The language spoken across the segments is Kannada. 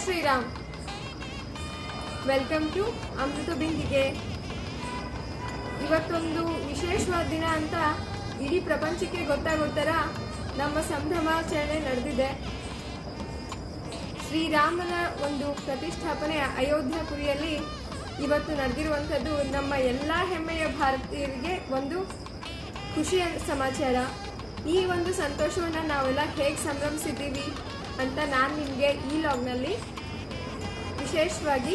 ಶ್ರೀರಾಮ್. ವೆಲ್ಕಮ್ ಟು ಅಮೃತ ಬಿಂದಿಗೆ. ಇವತ್ತೊಂದು ವಿಶೇಷವಾದ ದಿನ ಅಂತ ಇಡೀ ಪ್ರಪಂಚಕ್ಕೆ ಗೊತ್ತಾಗೋ ಥರ ನಮ್ಮ ಸಂಭ್ರಮಾಚರಣೆ ನಡೆದಿದೆ. ಶ್ರೀರಾಮನ ಒಂದು ಪ್ರತಿಷ್ಠಾಪನೆ ಅಯೋಧ್ಯಪುರಿಯಲ್ಲಿ ಇವತ್ತು ನಡೆದಿರುವಂಥದ್ದು ನಮ್ಮ ಎಲ್ಲ ಹೆಮ್ಮೆಯ ಭಾರತೀಯರಿಗೆ ಒಂದು ಖುಷಿಯ ಸಮಾಚಾರ. ಈ ಒಂದು ಸಂತೋಷವನ್ನು ನಾವೆಲ್ಲ ಹೇಗೆ ಸಂಭ್ರಮಿಸಿದ್ದೀವಿ ಅಂತ ನಾನು ನಿಮಗೆ ಈ ಲಾಗ್ನಲ್ಲಿ ವಿಶೇಷವಾಗಿ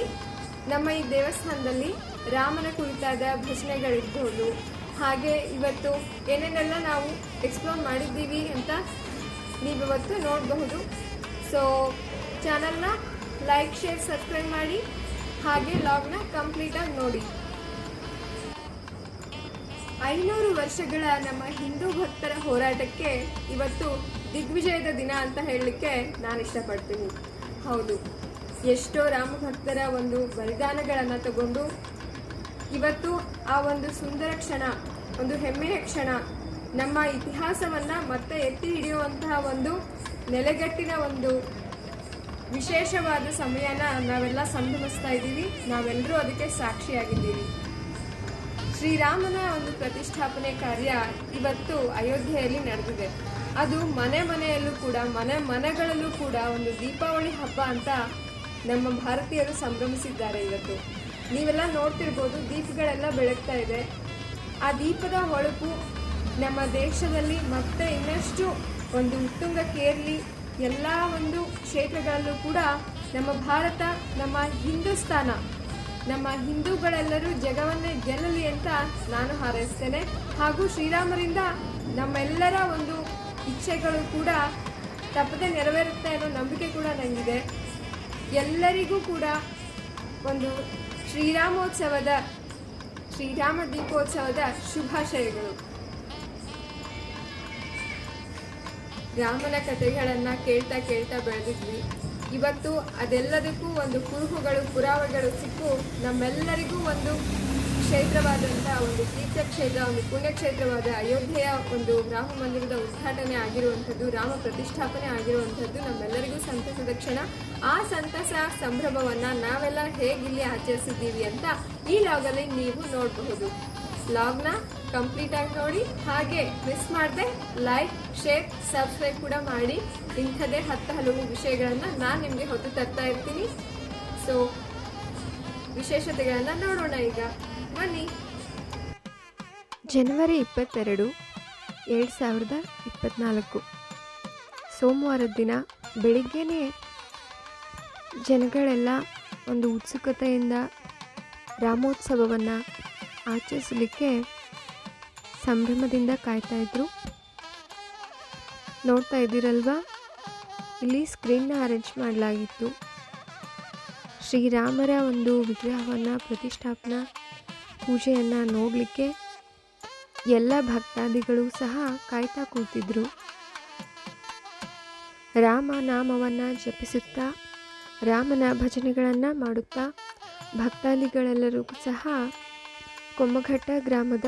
ನಮ್ಮ ಈ ದೇವಸ್ಥಾನದಲ್ಲಿ ರಾಮನ ಕುರಿತಾದ ಭಜನೆಗಳಿರ್ಬೋದು, ಹಾಗೆ ಇವತ್ತು ಏನೇನೆಲ್ಲ ನಾವು ಎಕ್ಸ್ಪ್ಲೋರ್ ಮಾಡಿದ್ದೀವಿ ಅಂತ ನೀವಿವತ್ತು ನೋಡಬಹುದು. ಸೊ ಚಾನಲ್ನ ಲೈಕ್, ಶೇರ್, ಸಬ್ಸ್ಕ್ರೈಬ್ ಮಾಡಿ, ಹಾಗೆ ಲಾಗ್ನ ಕಂಪ್ಲೀಟಾಗಿ ನೋಡಿ. 500 ವರ್ಷಗಳ ನಮ್ಮ ಹಿಂದೂ ಭಕ್ತರ ಹೋರಾಟಕ್ಕೆ ಇವತ್ತು ದಿಗ್ವಿಜಯದ ದಿನ ಅಂತ ಹೇಳಲಿಕ್ಕೆ ನಾನು ಇಷ್ಟಪಡ್ತೀನಿ. ಹೌದು, ಎಷ್ಟೋ ರಾಮ ಭಕ್ತರ ಒಂದು ಬಲಿದಾನಗಳನ್ನು ತಗೊಂಡು ಇವತ್ತು ಆ ಒಂದು ಸುಂದರ ಕ್ಷಣ, ಒಂದು ಹೆಮ್ಮೆಯ ಕ್ಷಣ, ನಮ್ಮ ಇತಿಹಾಸವನ್ನು ಮತ್ತೆ ಎತ್ತಿ ಹಿಡಿಯುವಂತಹ ಒಂದು ನೆಲೆಗಟ್ಟಿನ ಒಂದು ವಿಶೇಷವಾದ ಸಮಯನ ನಾವೆಲ್ಲ ಸಂಭ್ರಮಿಸ್ತಾ ಇದ್ದೀವಿ. ನಾವೆಲ್ಲರೂ ಅದಕ್ಕೆ ಸಾಕ್ಷಿಯಾಗಿದ್ದೀವಿ. ಶ್ರೀರಾಮನ ಒಂದು ಪ್ರತಿಷ್ಠಾಪನೆ ಕಾರ್ಯ ಇವತ್ತು ಅಯೋಧ್ಯೆಯಲ್ಲಿ ನಡೆದಿದೆ. ಅದು ಮನೆಯಲ್ಲೂ ಕೂಡ, ಮನೆಗಳಲ್ಲೂ ಕೂಡ ಒಂದು ದೀಪಾವಳಿ ಹಬ್ಬ ಅಂತ ನಮ್ಮ ಭಾರತೀಯರು ಸಂಭ್ರಮಿಸಿದ್ದಾರೆ. ಇವತ್ತು ನೀವೆಲ್ಲ ನೋಡ್ತಿರ್ಬೋದು, ದೀಪಗಳೆಲ್ಲ ಬೆಳಗ್ತಾ ಇದೆ. ಆ ದೀಪದ ಹೊಳಪು ನಮ್ಮ ದೇಶದಲ್ಲಿ ಮತ್ತೆ ಇನ್ನಷ್ಟು ಒಂದು ಉತ್ತುಂಗಕ್ಕೇರಲಿ. ಎಲ್ಲ ಒಂದು ಕ್ಷೇತ್ರಗಳಲ್ಲೂ ಕೂಡ ನಮ್ಮ ಭಾರತ, ನಮ್ಮ ಹಿಂದೂಸ್ತಾನ, ನಮ್ಮ ಹಿಂದೂಗಳೆಲ್ಲರೂ ಜಗವನ್ನೇ ಗೆಲ್ಲಲಿ ಅಂತ ನಾನು ಹಾರೈಸ್ತೇನೆ. ಹಾಗೂ ಶ್ರೀರಾಮರಿಂದ ನಮ್ಮೆಲ್ಲರ ಒಂದು ಇಚ್ಛೆಗಳು ಕೂಡ ತಪ್ಪದೆ ನೆರವೇರುತ್ತೆ ಅನ್ನೋ ನಂಬಿಕೆ ಕೂಡ ನನಗಿದೆ. ಎಲ್ಲರಿಗೂ ಕೂಡ ಒಂದು ಶ್ರೀರಾಮ ದೀಪೋತ್ಸವದ ಶುಭಾಶಯಗಳು. ರಾಮನ ಕಥೆಗಳನ್ನು ಕೇಳ್ತಾ ಬೆಳೆದಿದ್ವಿ. ಇವತ್ತು ಅದೆಲ್ಲದಕ್ಕೂ ಒಂದು ಕುರುಹುಗಳು, ಪುರಾವೆಗಳು ಸಿಕ್ಕು ನಮ್ಮೆಲ್ಲರಿಗೂ ಒಂದು ಕ್ಷೇತ್ರವಾದಂಥ ಒಂದು ತೀರ್ಥಕ್ಷೇತ್ರ, ಒಂದು ಪುಣ್ಯಕ್ಷೇತ್ರವಾದ ಅಯೋಧ್ಯೆಯ ಒಂದು ರಾಮ ಮಂದಿರದ ಉದ್ಘಾಟನೆ ಆಗಿರುವಂಥದ್ದು, ರಾಮ ಪ್ರತಿಷ್ಠಾಪನೆ ಆಗಿರುವಂಥದ್ದು ನಮ್ಮೆಲ್ಲರಿಗೂ ಸಂತಸದ ಕ್ಷಣ. ಆ ಸಂತಸ ಸಂಭ್ರಮವನ್ನು ನಾವೆಲ್ಲ ಹೇಗಿಲ್ಲಿ ಆಚರಿಸಿದ್ದೀವಿ ಅಂತ ಈ ಲಾಗಲ್ಲಿ ನೀವು ನೋಡಬಹುದು. ಲಾಗ್ನ ಕಂಪ್ಲೀಟಾಗಿ ನೋಡಿ, ಹಾಗೆ ಮಿಸ್ ಮಾಡದೆ ಲೈಕ್, ಶೇರ್, ಸಬ್ಸ್ಕ್ರೈಬ್ ಕೂಡ ಮಾಡಿ. ಇಂಥದೇ ಹಲವು ವಿಷಯಗಳನ್ನು ನಾನು ನಿಮಗೆ ಹೊತ್ತು ತರ್ತಾ ಇರ್ತೀನಿ. ಸೊ ವಿಶೇಷತೆಗಳನ್ನು ನೋಡೋಣ ಈಗ, ಬನ್ನಿ. ಜನವರಿ 22, 2024 ಸೋಮವಾರದ ದಿನ ಬೆಳಿಗ್ಗೆನೇ ಜನಗಳೆಲ್ಲ ಒಂದು ಉತ್ಸುಕತೆಯಿಂದ ರಾಮೋತ್ಸವವನ್ನು ಆಚರಿಸಲಿಕ್ಕೆ ಸಂಭ್ರಮದಿಂದ ಕಾಯ್ತಾ ಇದ್ರು. ನೋಡ್ತಾ ಇದ್ದೀರಲ್ವಾ, ಇಲ್ಲಿ ಸ್ಕ್ರೀನ್ನ ಅರೇಂಜ್ ಮಾಡಲಾಗಿತ್ತು. ಶ್ರೀರಾಮರ ಒಂದು ವಿಗ್ರಹವನ್ನು ಪ್ರತಿಷ್ಠಾಪನಾ ಪೂಜೆಯನ್ನು ನೋಡಲಿಕ್ಕೆ ಎಲ್ಲ ಭಕ್ತಾದಿಗಳು ಸಹ ಕಾಯ್ತಾ ಕೂತಿದ್ರು. ರಾಮ ನಾಮವನ್ನು ಜಪಿಸುತ್ತಾ, ರಾಮನ ಭಜನೆಗಳನ್ನು ಮಾಡುತ್ತಾ ಭಕ್ತಾದಿಗಳೆಲ್ಲರೂ ಸಹ ಕೊಮ್ಮಘಟ್ಟ ಗ್ರಾಮದ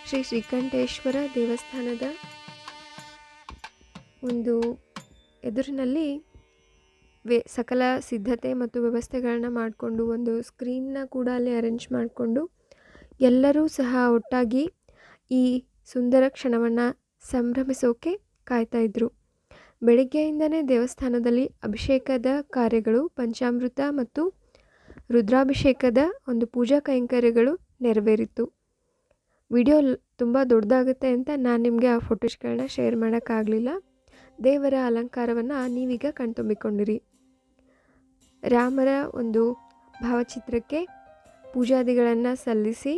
ಶ್ರೀ ಶ್ರೀಕಂಠೇಶ್ವರ ದೇವಸ್ಥಾನದ ಒಂದು ಎದುರಿನಲ್ಲಿ ಸಕಲ ಸಿದ್ಧತೆ ಮತ್ತು ವ್ಯವಸ್ಥೆಗಳನ್ನ ಮಾಡಿಕೊಂಡು, ಒಂದು ಸ್ಕ್ರೀನ್ನ ಕೂಡ ಅಲ್ಲಿ ಅರೇಂಜ್ ಮಾಡಿಕೊಂಡು ಎಲ್ಲರೂ ಸಹ ಒಟ್ಟಾಗಿ ಈ ಸುಂದರ ಕ್ಷಣವನ್ನು ಸಂಭ್ರಮಿಸೋಕೆ ಕಾಯ್ತಾ ಇದ್ದರು. ಬೆಳಿಗ್ಗೆಯಿಂದನೇ ದೇವಸ್ಥಾನದಲ್ಲಿ ಅಭಿಷೇಕದ ಕಾರ್ಯಗಳು, ಪಂಚಾಮೃತ ಮತ್ತು ರುದ್ರಾಭಿಷೇಕದ ಒಂದು ಪೂಜಾ ಕೈಂಕರ್ಯಗಳು ನೆರವೇರಿತು. ವಿಡಿಯೋ ತುಂಬ ದೊಡ್ಡದಾಗುತ್ತೆ ಅಂತ ನಾನು ನಿಮಗೆ ಆ ಫೋಟೋಸ್ಗಳನ್ನ ಶೇರ್ ಮಾಡೋಕ್ಕಾಗಲಿಲ್ಲ. ದೇವರ ಅಲಂಕಾರವನ್ನು ನೀವೀಗ ಕಣ್ತುಂಬಿಕೊಂಡಿರಿ. ರಾಮರ ಒಂದು ಭಾವಚಿತ್ರಕ್ಕೆ ಪೂಜಾದಿಗಳನ್ನು ಸಲ್ಲಿಸಿ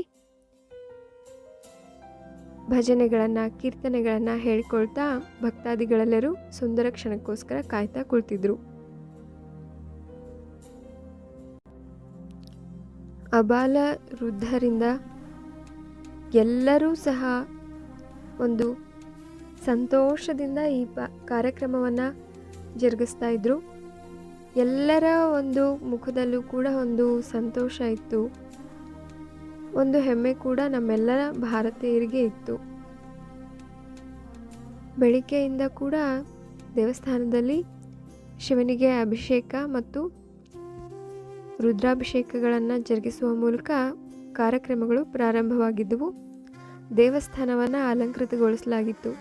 ಭಜನೆಗಳನ್ನು, ಕೀರ್ತನೆಗಳನ್ನು ಹೇಳಿಕೊಳ್ತಾ ಭಕ್ತಾದಿಗಳೆಲ್ಲರೂ ಸುಂದರ ಕ್ಷಣಕ್ಕೋಸ್ಕರ ಕಾಯ್ತಾ ಕುಳಿತಿದ್ರು. ಅಬಾಲ ವೃದ್ಧರಿಂದ ಎಲ್ಲರೂ ಸಹ ಒಂದು ಸಂತೋಷದಿಂದ ಈ ಕಾರ್ಯಕ್ರಮವನ್ನು ಜರುಗಿಸ್ತಾ ಇದ್ರು. ಎಲ್ಲರ ಒಂದು ಮುಖದಲ್ಲೂ ಕೂಡ ಒಂದು ಸಂತೋಷ ಇತ್ತು, ಒಂದು ಹೆಮ್ಮೆ ಕೂಡ ನಮ್ಮೆಲ್ಲರ ಭಾರತೀಯರಿಗೆ ಇತ್ತು. ಬೆಳಿಗ್ಗೆಯಿಂದ ಕೂಡ ದೇವಸ್ಥಾನದಲ್ಲಿ ಶಿವನಿಗೆ ಅಭಿಷೇಕ ಮತ್ತು ರುದ್ರಾಭಿಷೇಕಗಳನ್ನು ಜರುಗಿಸುವ ಮೂಲಕ ಕಾರ್ಯಕ್ರಮಗಳು ಪ್ರಾರಂಭವಾಗಿದ್ದವು. ದೇವಸ್ಥಾನವನ್ನು ಅಲಂಕೃತಗೊಳಿಸಲಾಗಿತ್ತು.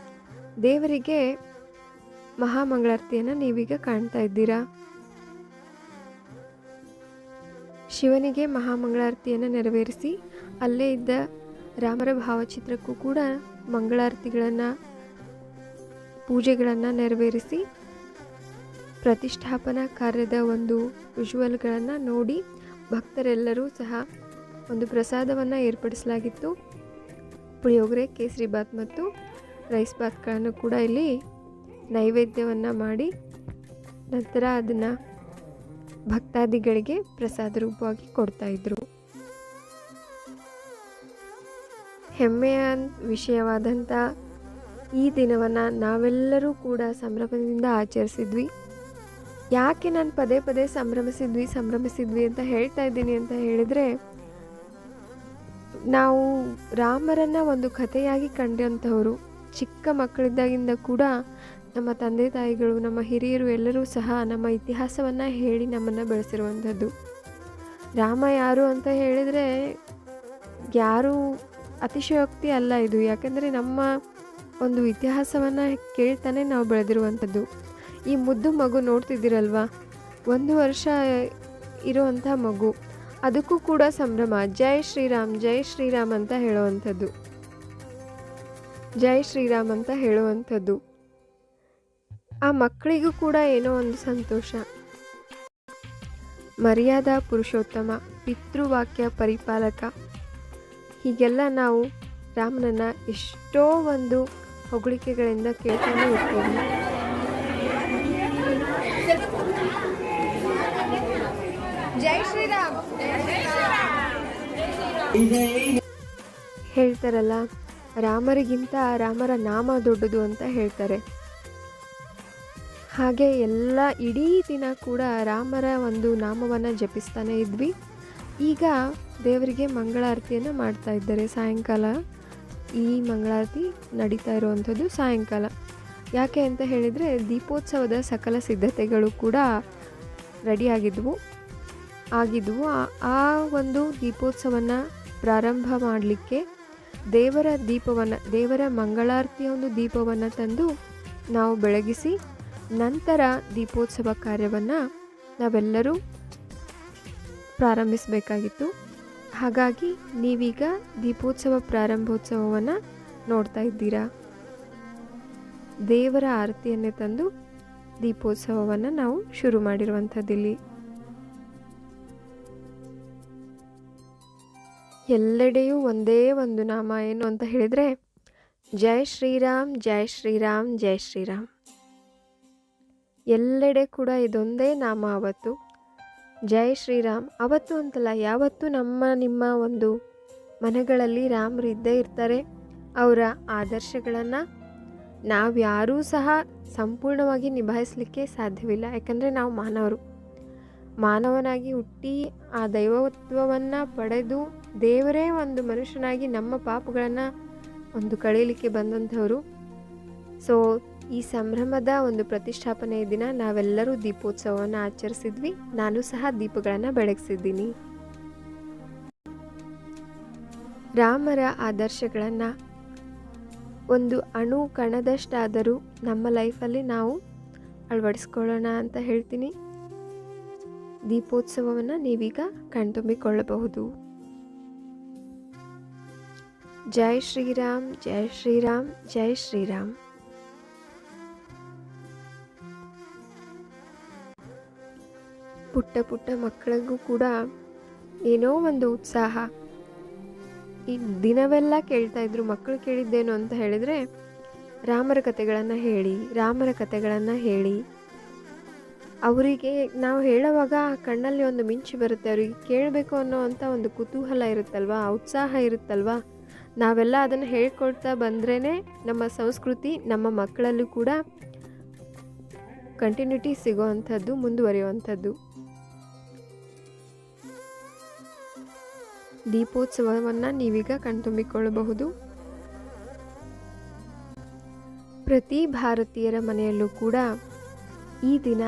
ದೇವರಿಗೆ ಮಹಾಮಂಗಳಾರತಿಯನ್ನು ನೀವೀಗ ಕಾಣ್ತಾ ಇದ್ದೀರಾ. ಶಿವನಿಗೆ ಮಹಾಮಂಗಳಾರತಿಯನ್ನು ನೆರವೇರಿಸಿ ಅಲ್ಲೇ ಇದ್ದ ರಾಮರ ಭಾವಚಿತ್ರಕ್ಕೂ ಕೂಡ ಮಂಗಳಾರತಿಗಳನ್ನು ಪೂಜೆಗಳನ್ನು ನೆರವೇರಿಸಿ ಪ್ರತಿಷ್ಠಾಪನಾ ಕಾರ್ಯದ ಒಂದು ವಿಜುವಲ್ಗಳನ್ನು ನೋಡಿ ಭಕ್ತರೆಲ್ಲರೂ ಸಹ ಒಂದು ಪ್ರಸಾದವನ್ನು ಏರ್ಪಡಿಸಲಾಗಿತ್ತು. ಪುಳಿಯೋಗರೆ, ಕೇಸರಿ ಬಾತ್ ಮತ್ತು ರೈಸ್ ಬಾತ್ಗಳನ್ನು ಕೂಡ ಇಲ್ಲಿ ನೈವೇದ್ಯವನ್ನು ಮಾಡಿ ನಂತರ ಅದನ್ನು ಭಕ್ತಾದಿಗಳಿಗೆ ಪ್ರಸಾದ ರೂಪವಾಗಿ ಕೊಡ್ತಾಯಿದ್ರು. ಹೆಮ್ಮೆಯ ವಿಷಯವಾದಂಥ ಈ ದಿನವನ್ನು ನಾವೆಲ್ಲರೂ ಕೂಡ ಸಂಭ್ರಮದಿಂದ ಆಚರಿಸಿದ್ವಿ. ಯಾಕೆ ನಾನು ಪದೇ ಪದೇ ಸಂಭ್ರಮಿಸಿದ್ವಿ ಅಂತ ಹೇಳ್ತಾ ಇದ್ದೀನಿ ಅಂತ ಹೇಳಿದರೆ, ನಾವು ರಾಮರನ್ನು ಒಂದು ಕಥೆಯಾಗಿ ಕಂಡಂಥವರು. ಚಿಕ್ಕ ಮಕ್ಕಳಿದ್ದಾಗಿಂದ ಕೂಡ ನಮ್ಮ ತಂದೆ ತಾಯಿಗಳು, ನಮ್ಮ ಹಿರಿಯರು ಎಲ್ಲರೂ ಸಹ ನಮ್ಮ ಇತಿಹಾಸವನ್ನು ಹೇಳಿ ನಮ್ಮನ್ನು ಬೆಳೆಸಿರುವಂಥದ್ದು. ರಾಮ ಯಾರು ಅಂತ ಹೇಳಿದರೆ ಯಾರೂ ಅತಿಶಯೋಕ್ತಿ ಅಲ್ಲ ಇದು. ಯಾಕೆಂದರೆ ನಮ್ಮ ಒಂದು ಇತಿಹಾಸವನ್ನು ಕೇಳ್ತಾನೆ ನಾವು ಬೆಳೆದಿರುವಂಥದ್ದು. ಈ ಮುದ್ದು ಮಗು ನೋಡ್ತಿದ್ದೀರಲ್ವ, 1 ವರ್ಷ ಇರುವಂಥ ಮಗು, ಅದಕ್ಕೂ ಕೂಡ ಸಂಭ್ರಮ. ಜೈ ಶ್ರೀರಾಮ್ ಜೈ ಶ್ರೀರಾಮ್ ಅಂತ ಹೇಳುವಂಥದ್ದು. ಜೈ ಶ್ರೀರಾಮ್ ಅಂತ ಹೇಳುವಂಥದ್ದು ಆ ಮಕ್ಕಳಿಗೂ ಕೂಡ ಏನೋ ಒಂದು ಸಂತೋಷ. ಮರ್ಯಾದಾ ಪುರುಷೋತ್ತಮ, ಪಿತೃವಾಕ್ಯ ಪರಿಪಾಲಕ, ಹೀಗೆಲ್ಲ ನಾವು ರಾಮನನ್ನು ಎಷ್ಟೋ ಒಂದು ಹೊಗಳಿಕೆಗಳಿಂದ ಕೇಳ್ತಾನೆ ಇರ್ತೀವಿ. ಜೈ ಶ್ರೀರಾಮ್ ಹೇಳ್ತಾರಲ್ಲ, ರಾಮರಿಗಿಂತ ರಾಮರ ನಾಮ ದೊಡ್ಡದು ಅಂತ ಹೇಳ್ತಾರೆ. ಹಾಗೆ ಎಲ್ಲ ಇಡೀ ದಿನ ಕೂಡ ರಾಮರ ಒಂದು ನಾಮವನ್ನು ಜಪಿಸ್ತಾನೆ ಇದ್ವಿ. ಈಗ ದೇವರಿಗೆ ಮಂಗಳಾರತಿಯನ್ನು ಮಾಡ್ತಾ ಇದ್ದಾರೆ. ಸಾಯಂಕಾಲ ಈ ಮಂಗಳಾರತಿ ನಡೀತಾ ಇರುವಂಥದ್ದು ಸಾಯಂಕಾಲ. ಯಾಕೆ ಅಂತ ಹೇಳಿದರೆ ದೀಪೋತ್ಸವದ ಸಕಲ ಸಿದ್ಧತೆಗಳು ಕೂಡ ರೆಡಿಯಾಗಿದ್ವು. ಆ ಒಂದು ದೀಪೋತ್ಸವನ ಪ್ರಾರಂಭ ಮಾಡಲಿಕ್ಕೆ ದೇವರ ಮಂಗಳಾರತಿಯ ಒಂದು ದೀಪವನ್ನು ತಂದು ನಾವು ಬೆಳಗಿಸಿ ನಂತರ ದೀಪೋತ್ಸವ ಕಾರ್ಯವನ್ನು ನಾವೆಲ್ಲರೂ ಪ್ರಾರಂಭಿಸಬೇಕಾಗಿತ್ತು. ಹಾಗಾಗಿ ನೀವೀಗ ದೀಪೋತ್ಸವ ಪ್ರಾರಂಭೋತ್ಸವವನ್ನು ನೋಡ್ತಾ ಇದ್ದೀರಾ. ದೇವರ ಆರತಿಯನ್ನೇ ತಂದು ದೀಪೋತ್ಸವವನ್ನು ನಾವು ಶುರು ಮಾಡಿರುವಂಥದ್ದಿಲ್ಲಿ. ಎಲ್ಲೆಡೆಯೂ ಒಂದೇ ಒಂದು ನಾಮ, ಏನು ಅಂತ ಹೇಳಿದರೆ ಜೈ ಶ್ರೀರಾಮ್ ಜೈ ಶ್ರೀರಾಮ್ ಜೈ ಶ್ರೀರಾಮ್. ಎಲ್ಲೆಡೆ ಕೂಡ ಇದೊಂದೇ ನಾಮ ಅವತ್ತು. ಜೈ ಶ್ರೀರಾಮ್ ಅವತ್ತು ಅಂತಲ್ಲ, ಯಾವತ್ತೂ ನಿಮ್ಮ ಒಂದು ಮನೆಗಳಲ್ಲಿ ರಾಮರು ಇದ್ದೇ ಇರ್ತಾರೆ. ಅವರ ಆದರ್ಶಗಳನ್ನು ನಾವ್ಯಾರೂ ಸಹ ಸಂಪೂರ್ಣವಾಗಿ ನಿಭಾಯಿಸಲಿಕ್ಕೆ ಸಾಧ್ಯವಿಲ್ಲ. ಯಾಕಂದರೆ ನಾವು ಮಾನವನಾಗಿ ಹುಟ್ಟಿ ಆ ದೈವತ್ವವನ್ನು ಪಡೆದು ದೇವರೇ ಒಂದು ಮನುಷ್ಯನಾಗಿ ನಮ್ಮ ಪಾಪಗಳನ್ನು ಒಂದು ಕಳೀಲಿಕ್ಕೆ ಬಂದಂಥವರು. ಸೊ ಈ ಸಂಭ್ರಮದ ಒಂದು ಪ್ರತಿಷ್ಠಾಪನೆಯ ದಿನ ನಾವೆಲ್ಲರೂ ದೀಪೋತ್ಸವವನ್ನು ಆಚರಿಸಿದ್ವಿ. ನಾನು ಸಹ ದೀಪಗಳನ್ನು ಬೆಳಗಿಸಿದ್ದೀನಿ. ರಾಮರ ಆದರ್ಶಗಳನ್ನು ಒಂದು ಅಣು ಕಣದಷ್ಟಾದರೂ ನಮ್ಮ ಲೈಫಲ್ಲಿ ನಾವು ಅಳವಡಿಸ್ಕೊಳ್ಳೋಣ ಅಂತ ಹೇಳ್ತೀನಿ. ದೀಪೋತ್ಸವವನ್ನು ನೀವೀಗ ಕಣ್ತುಂಬಿಕೊಳ್ಳಬಹುದು. ಜೈ ಶ್ರೀರಾಮ್ ಜೈ ಶ್ರೀರಾಮ್ ಜೈ ಶ್ರೀರಾಮ್. ಪುಟ್ಟ ಪುಟ್ಟ ಮಕ್ಕಳಿಗೂ ಕೂಡ ಏನೋ ಒಂದು ಉತ್ಸಾಹ. ಈ ದಿನವೆಲ್ಲ ಕೇಳ್ತಾ ಇದ್ರು. ಮಕ್ಕಳು ಕೇಳಿದ್ದೇನು ಅಂತ ಹೇಳಿದರೆ, ರಾಮರ ಕಥೆಗಳನ್ನು ಹೇಳಿ ಅವರಿಗೆ ನಾವು ಹೇಳುವಾಗ ಕಣ್ಣಲ್ಲಿ ಒಂದು ಮಿಂಚು ಬರುತ್ತೆ. ಅವರಿಗೆ ಕೇಳಬೇಕು ಅನ್ನೋವಂಥ ಒಂದು ಕುತೂಹಲ ಇರುತ್ತಲ್ವ, ಉತ್ಸಾಹ ಇರುತ್ತಲ್ವ. ನಾವೆಲ್ಲ ಅದನ್ನು ಹೇಳ್ಕೊಳ್ತಾ ಬಂದ್ರೇ ನಮ್ಮ ಸಂಸ್ಕೃತಿ ನಮ್ಮ ಮಕ್ಕಳಲ್ಲೂ ಕೂಡ ಕಂಟಿನ್ಯೂಟಿ ಸಿಗೋವಂಥದ್ದು, ಮುಂದುವರಿಯುವಂಥದ್ದು. ದೀಪೋತ್ಸವವನ್ನು ನೀವೀಗ ಕಣ್ತುಂಬಿಕೊಳ್ಳಬಹುದು. ಪ್ರತಿ ಭಾರತೀಯರ ಮನೆಯಲ್ಲೂ ಕೂಡ ಈ ದಿನ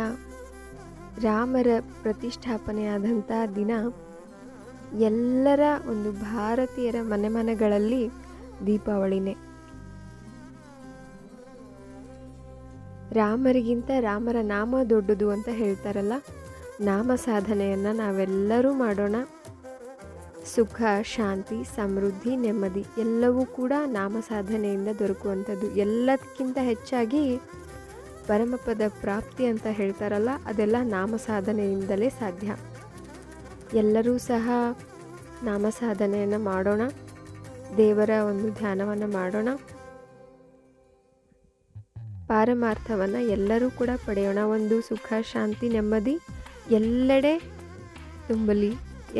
ರಾಮರ ಪ್ರತಿಷ್ಠಾಪನೆಯಾದಂಥ ದಿನ ಎಲ್ಲರ ಒಂದು ಭಾರತೀಯರ ಮನೆಗಳಲ್ಲಿ ದೀಪಾವಳಿನೇ. ರಾಮರಿಗಿಂತ ರಾಮರ ನಾಮ ದೊಡ್ಡದು ಅಂತ ಹೇಳ್ತಾರಲ್ಲ, ನಾಮ ಸಾಧನೆಯನ್ನು ನಾವೆಲ್ಲರೂ ಮಾಡೋಣ. ಸುಖ, ಶಾಂತಿ, ಸಮೃದ್ಧಿ, ನೆಮ್ಮದಿ ಎಲ್ಲವೂ ಕೂಡ ನಾಮ ಸಾಧನೆಯಿಂದ ದೊರಕುವಂಥದ್ದು. ಎಲ್ಲದಕ್ಕಿಂತ ಹೆಚ್ಚಾಗಿ ಪರಮಪದ ಪ್ರಾಪ್ತಿ ಅಂತ ಹೇಳ್ತಾರಲ್ಲ, ಅದೆಲ್ಲ ನಾಮ ಸಾಧನೆಯಿಂದಲೇ ಸಾಧ್ಯ. ಎಲ್ಲರೂ ಸಹ ನಾಮ ಸಾಧನೆಯನ್ನು ಮಾಡೋಣ, ದೇವರ ಒಂದು ಧ್ಯಾನವನ್ನು ಮಾಡೋಣ, ಪಾರಮಾರ್ಥವನ್ನು ಎಲ್ಲರೂ ಕೂಡ ಪಡೆಯೋಣ. ಒಂದು ಸುಖ, ಶಾಂತಿ, ನೆಮ್ಮದಿ ಎಲ್ಲೆಡೆ ತುಂಬಲಿ,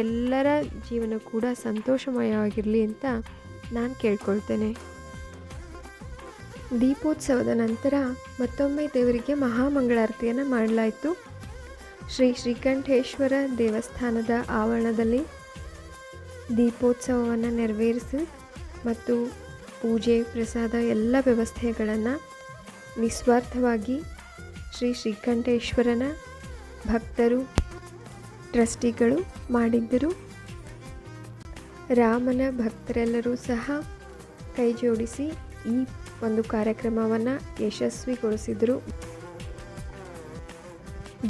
ಎಲ್ಲರ ಜೀವನ ಕೂಡ ಸಂತೋಷಮಯವಾಗಿರಲಿ ಅಂತ ನಾನು ಕೇಳ್ಕೊಳ್ತೇನೆ. ದೀಪೋತ್ಸವದ ನಂತರ ಮತ್ತೊಮ್ಮೆ ದೇವರಿಗೆ ಮಹಾಮಂಗಳಾರತಿಯನ್ನು ಮಾಡಲಾಯಿತು. ಶ್ರೀಕಂಠೇಶ್ವರ ದೇವಸ್ಥಾನದ ಆವರಣದಲ್ಲಿ ದೀಪೋತ್ಸವವನ್ನು ನೆರವೇರಿಸಿ ಮತ್ತು ಪೂಜೆ, ಪ್ರಸಾದ ಎಲ್ಲ ವ್ಯವಸ್ಥೆಗಳನ್ನು ನಿಸ್ವಾರ್ಥವಾಗಿ ಶ್ರೀಕಂಠೇಶ್ವರನ ಭಕ್ತರು, ಟ್ರಸ್ಟಿಗಳು ಮಾಡಿದ್ದರು. ರಾಮನ ಭಕ್ತರೆಲ್ಲರೂ ಸಹ ಕೈ ಜೋಡಿಸಿ ಈ ಒಂದು ಕಾರ್ಯಕ್ರಮವನ್ನು ಯಶಸ್ವಿಗೊಳಿಸಿದರು.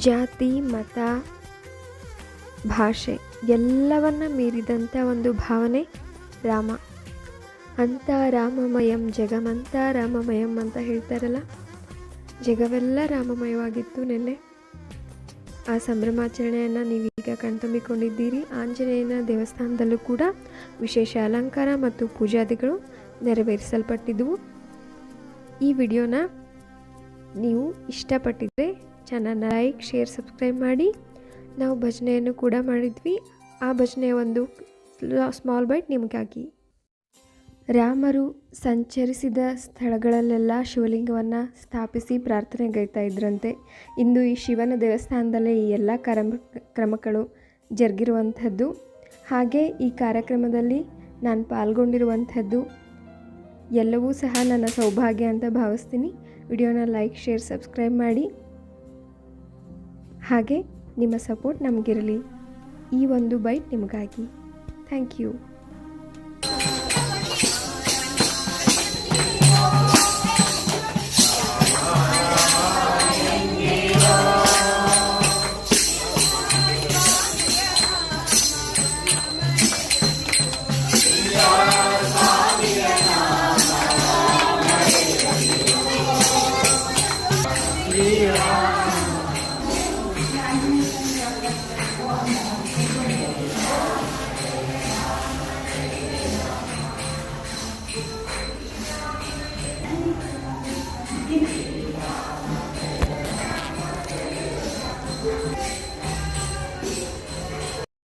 ಜಾತಿ, ಮತ, ಭಾಷೆ ಎಲ್ಲವನ್ನ ಮೀರಿದಂಥ ಒಂದು ಭಾವನೆ ರಾಮ. ಅಂತ ರಾಮಮಯಂ ಜಗಮಂತ ರಾಮಮಯಂ ಅಂತ ಹೇಳ್ತಾರಲ್ಲ, ಜಗವೆಲ್ಲ ರಾಮಮಯವಾಗಿತ್ತು ನಿನ್ನೆ. ಆ ಸಂಭ್ರಮಾಚರಣೆಯನ್ನು ನೀವೀಗ ಕಣ್ತುಂಬಿಕೊಂಡಿದ್ದೀರಿ. ಆಂಜನೇಯನ ದೇವಸ್ಥಾನದಲ್ಲೂ ಕೂಡ ವಿಶೇಷ ಅಲಂಕಾರ ಮತ್ತು ಪೂಜಾದಿಗಳು ನೆರವೇರಿಸಲ್ಪಟ್ಟಿದ್ದವು. ಈ ವಿಡಿಯೋನ ನೀವು ಇಷ್ಟಪಟ್ಟಿದ್ದರೆ ಚಾನಲ್ನ ಲೈಕ್, ಶೇರ್, ಸಬ್ಸ್ಕ್ರೈಬ್ ಮಾಡಿ. ನಾವು ಭಜನೆಯನ್ನು ಕೂಡ ಮಾಡಿದ್ವಿ. ಆ ಭಜನೆಯ ಒಂದು ಸ್ಮಾಲ್ ಬೈಟ್ ನಿಮಗಾಗಿ. ರಾಮರು ಸಂಚರಿಸಿದ ಸ್ಥಳಗಳಲ್ಲೆಲ್ಲ ಶಿವಲಿಂಗವನ್ನು ಸ್ಥಾಪಿಸಿ ಪ್ರಾರ್ಥನೆಗೈತಾ ಇದ್ರಂತೆ. ಇಂದು ಈ ಶಿವನ ದೇವಸ್ಥಾನದಲ್ಲೇ ಈ ಎಲ್ಲ ಕ್ರಮಗಳು ಜರುಗಿರುವಂಥದ್ದು. ಹಾಗೆ ಈ ಕಾರ್ಯಕ್ರಮದಲ್ಲಿ ನಾನು ಪಾಲ್ಗೊಂಡಿರುವಂಥದ್ದು ಎಲ್ಲವೂ ಸಹ ನನ್ನ ಸೌಭಾಗ್ಯ ಅಂತ ಭಾವಿಸ್ತೀನಿ. ವಿಡಿಯೋನ ಲೈಕ್, ಶೇರ್, ಸಬ್ಸ್ಕ್ರೈಬ್ ಮಾಡಿ. ಹಾಗೆ ನಿಮ್ಮ ಸಪೋರ್ಟ್ ನಮಗಿರಲಿ. ಈ ಒಂದು ಬೈಟ್ ನಿಮಗಾಗಿ. Thank you.